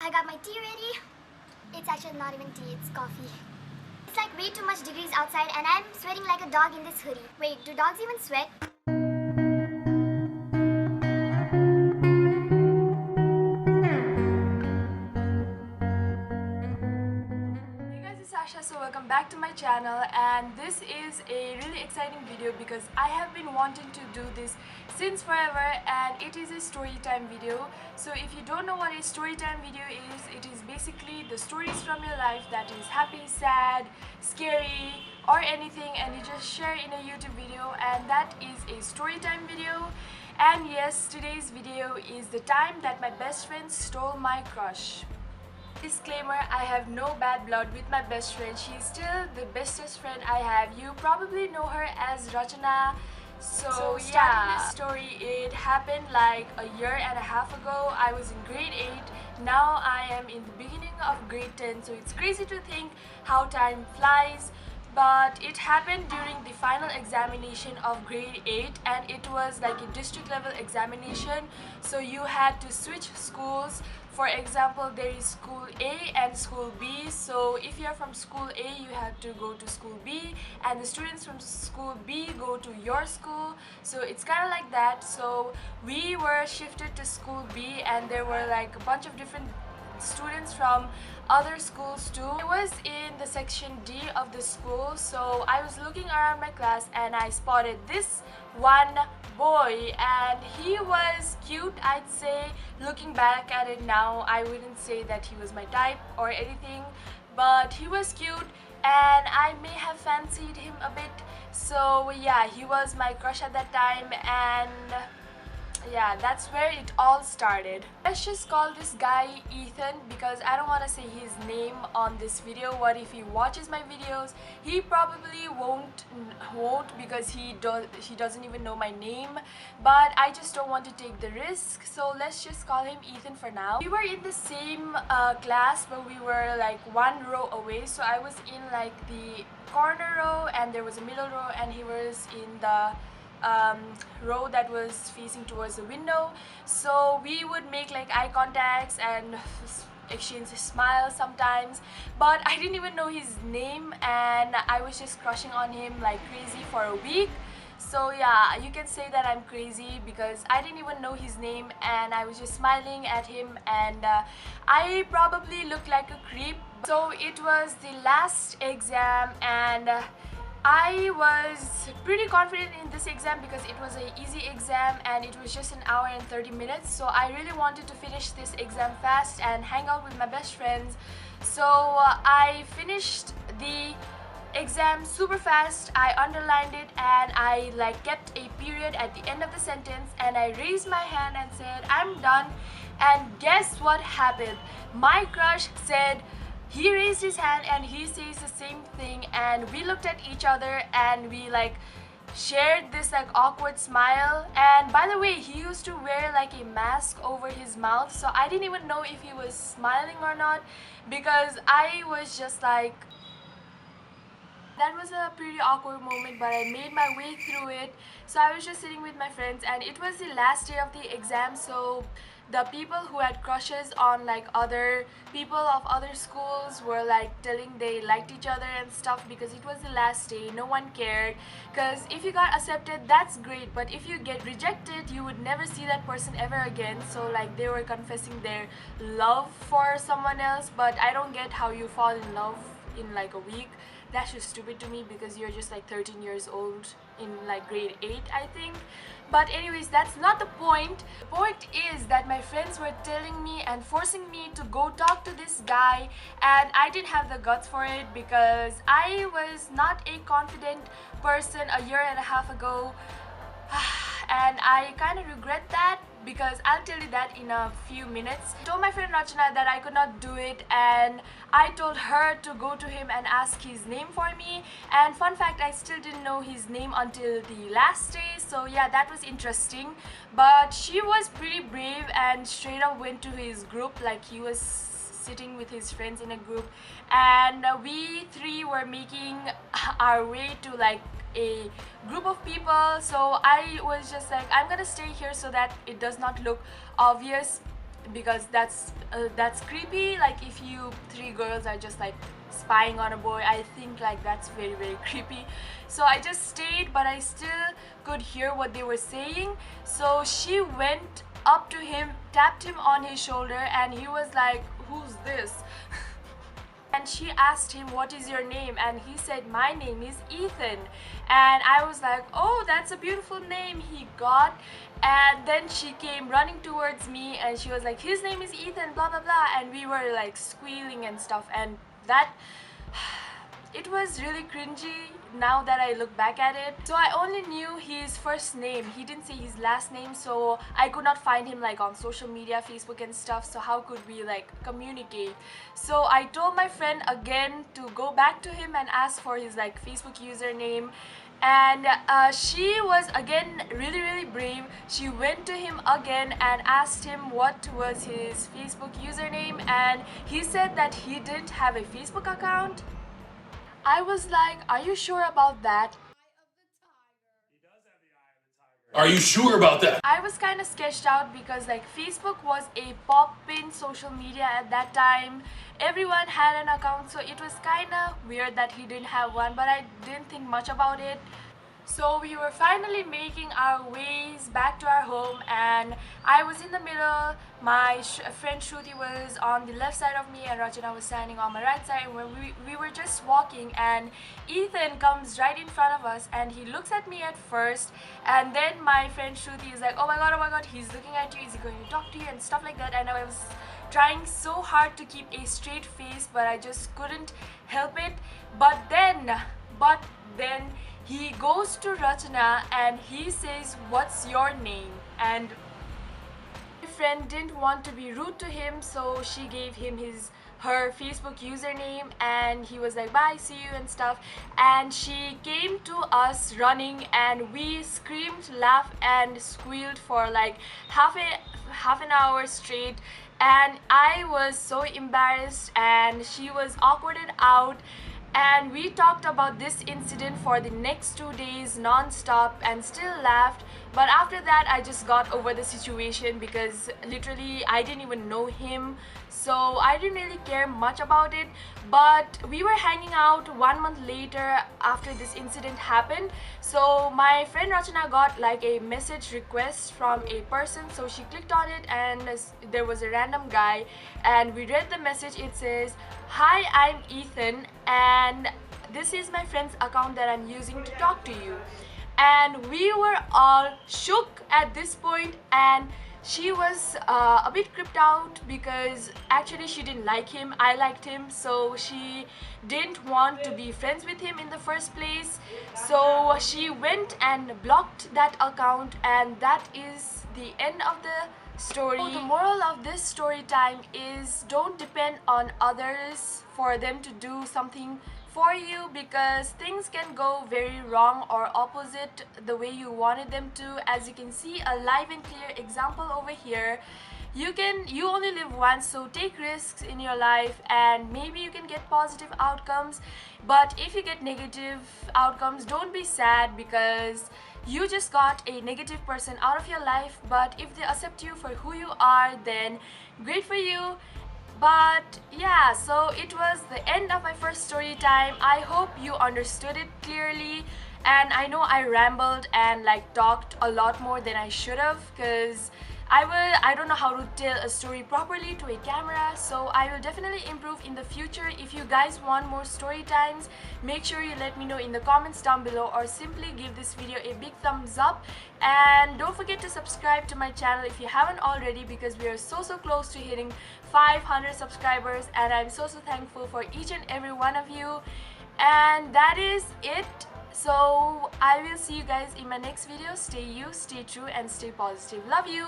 I got my tea ready. It's actually not even tea, it's coffee. It's like way too much degrees outside and I'm sweating like a dog in this hoodie. Wait, do dogs even sweat? Hey guys, it's Asha. So welcome back to my channel, and this is a really exciting video because I have been wanting to do this since forever, and it is a story time video. So if you don't know what a story time video is, it is basically the stories from your life that is happy, sad, scary or anything, and you just share in a YouTube video, and that is a story time video. And yes, today's video is the time that my best friend stole my crush. Disclaimer, I have no bad blood with my best friend. She's still the bestest friend I have. You probably know her as Rachana. So starting this story, it happened like a year and a half ago. I was in grade 8. Now I am in the beginning of grade 10. So it's crazy to think how time flies. But it happened during the final examination of grade 8, and it was like a district level examination, so you had to switch schools. For example, there is school A and school B, so if you're from school A, you have to go to school B, and the students from school B go to your school. So it's kind of like that. So we were shifted to school B, and there were like a bunch of different students from other schools too. I was in the section D of the school, so I was looking around my class and I spotted this one boy, and he was cute, I'd say. Looking back at it now, I wouldn't say that he was my type or anything, but he was cute and I may have fancied him a bit. So yeah, he was my crush at that time, and yeah, that's where it all started. Let's just call this guy Ethan because I don't want to say his name on this video. What if he watches my videos? He probably won't because he doesn't even know my name, but I just don't want to take the risk, so let's just call him Ethan for now. We were in the same class, but we were like one row away. So I was in like the corner row and there was a middle row, and he was in the row that was facing towards the window. So we would make like eye contacts and exchange smiles sometimes, but I didn't even know his name, and I was just crushing on him like crazy for a week. So yeah, you can say that I'm crazy because I didn't even know his name and I was just smiling at him, and I probably looked like a creep. So it was the last exam, and I was pretty confident in this exam because it was an easy exam and it was just an hour and 30 minutes. So I really wanted to finish this exam fast and hang out with my best friends. So I finished the exam super fast. I underlined it and I like kept a period at the end of the sentence, and I raised my hand and said, "I'm done." And guess what happened? My crush said, he raised his hand and he says the same thing, and we looked at each other and we like shared this like awkward smile. And by the way, he used to wear like a mask over his mouth, so I didn't even know if he was smiling or not because I was just like, that was a pretty awkward moment, but I made my way through it. So I was just sitting with my friends, and it was the last day of the exam, so the people who had crushes on like other people of other schools were like telling they liked each other and stuff because it was the last day. No one cared, because if you got accepted, that's great, but if you get rejected, you would never see that person ever again. So like they were confessing their love for someone else, but I don't get how you fall in love in like a week. That's just stupid to me because you're just like 13 years old in like grade 8, I think. But anyways, that's not the point. The point is that my friends were telling me and forcing me to go talk to this guy, and I didn't have the guts for it because I was not a confident person a year and a half ago. And I kind of regret that because I'll tell you that in a few minutes. I told my friend Rachana that I could not do it, and I told her to go to him and ask his name for me. And fun fact, I still didn't know his name until the last day, so yeah, that was interesting. But she was pretty brave and straight up went to his group, like he was sitting with his friends in a group, and we three were making our way to like a group of people. So I was just like, I'm gonna stay here so that it does not look obvious because that's creepy. Like if you three girls are just like spying on a boy, I think like that's very creepy. So I just stayed, but I still could hear what they were saying. So she went up to him, tapped him on his shoulder, and he was like, "Who's this?" And she asked him, "What is your name?" And he said, "My name is Ethan." And I was like, "Oh, that's a beautiful name he got." And then she came running towards me and she was like, "His name is Ethan, blah blah blah." And we were like squealing and stuff, and that it was really cringy now that I look back at it. So I only knew his first name. He didn't say his last name, so I could not find him like on social media, Facebook and stuff. So how could we like communicate? So I told my friend again to go back to him and ask for his like Facebook username. And she was again really brave. She went to him again and asked him what was his Facebook username, and he said that he didn't have a Facebook account. I was like, "Are you sure about that?" Are you sure about that? I was kind of sketched out because like Facebook was a pop-in social media at that time. Everyone had an account, so it was kind of weird that he didn't have one, but I didn't think much about it. So we were finally making our ways back to our home, and I was in the middle. My friend Shruti was on the left side of me and Rachana was standing on my right side, and we were just walking, and Ethan comes right in front of us and he looks at me at first, and then my friend Shruti is like, oh my god, he's looking at you, is he going to talk to you and stuff like that. And I was trying so hard to keep a straight face, but I just couldn't help it. But then he goes to Rachana and he says, "What's your name?" And my friend didn't want to be rude to him, so she gave him her Facebook username, and he was like, "Bye, see you," and stuff. And she came to us running, and we screamed, laughed and squealed for like half an hour straight. And I was so embarrassed and she was awkwarded out. And we talked about this incident for the next 2 days non-stop and still laughed. But after that, I just got over the situation because literally I didn't even know him, so I didn't really care much about it. But we were hanging out 1 month later after this incident happened. So my friend Rachana got like a message request from a person, so she clicked on it and there was a random guy, and we read the message. It says, "Hi, I'm Ethan and this is my friend's account that I'm using to talk to you." And we were all shook at this point, and she was a bit creeped out because actually she didn't like him. I liked him, so she didn't want to be friends with him in the first place. So she went and blocked that account, and that is the end of the story. So the moral of this story time is, don't depend on others for them to do something for you, because things can go very wrong or opposite the way you wanted them to. As you can see, a live and clear example over here. You only live once, so take risks in your life and maybe you can get positive outcomes. But if you get negative outcomes, don't be sad because you just got a negative person out of your life. But if they accept you for who you are, then great for you. But yeah, so it was the end of my first story time. I hope you understood it clearly, and I know I rambled and like talked a lot more than I should have, because I don't know how to tell a story properly to a camera. So I will definitely improve in the future. If you guys want more story times, make sure you let me know in the comments down below, or simply give this video a big thumbs up. And don't forget to subscribe to my channel if you haven't already, because we are so close to hitting 500 subscribers, and I'm so thankful for each and every one of you. And that is it. So I will see you guys in my next video. Stay you, stay true, and stay positive. Love you.